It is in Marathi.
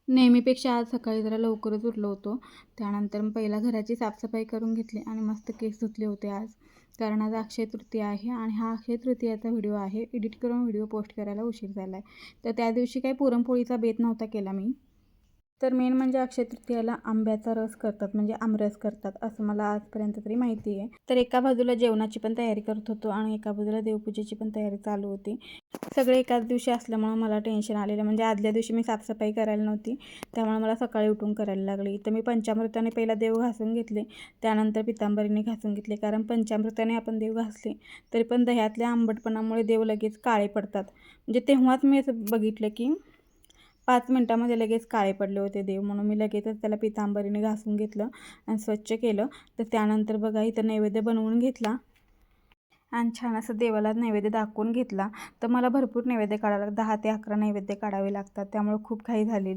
नेहमीपेक्षा आज सकाळी जरा लवकरच उठलो होतो. त्यानंतर मग पहिला घराची साफसफाई करून घेतली आणि मस्त केस धुतले होते आज. कारण आज अक्षय तृतीया आहे आणि हा अक्षय तृतीयाचा व्हिडिओ आहे. एडिट करून व्हिडिओ पोस्ट करायला उशीर झाला आहे. तर त्या दिवशी काही पुरणपोळीचा बेत नव्हता केला मी. तर मेन म्हणजे अक्षय तृतीयाला आंब्याचा रस करतात, म्हणजे आमरस करतात असं मला आजपर्यंत तरी माहिती आहे. तर एका बाजूला जेवणाची पण तयारी करत होतो आणि एका बाजूला देवपूजेची पण तयारी चालू होती. सगळे एकाच दिवशी असल्यामुळं मला टेन्शन आलेलं, म्हणजे आदल्या दिवशी मी साफसफाई करायला नव्हती, त्यामुळे मला सकाळी उठून करायला लागली. तर मी पंचामृताने पहिला देव घासून घेतले, त्यानंतर पितांबरीने घासून घेतले. कारण पंचामृताने आपण देव घासले तरी पण दह्यातल्या आंबटपणामुळे देव लगेच काळे पडतात. म्हणजे तेव्हाच मी असं बघितलं की 5 मिनिटामध्ये लगेच काळे पडले होते देव, म्हणून मी लगेचच त्याला पितांबरीने घासून घेतलं आणि स्वच्छ केलं. तर त्यानंतर बघा इथं नैवेद्य बनवून घेतला आणि छान असं देवाला नैवेद्य दाखवून घेतला. तर मला भरपूर नैवेद्य काढावं लागतं, 10 ते 11 नैवेद्य काढावे लागतात, त्यामुळे खूप घाई झालेली.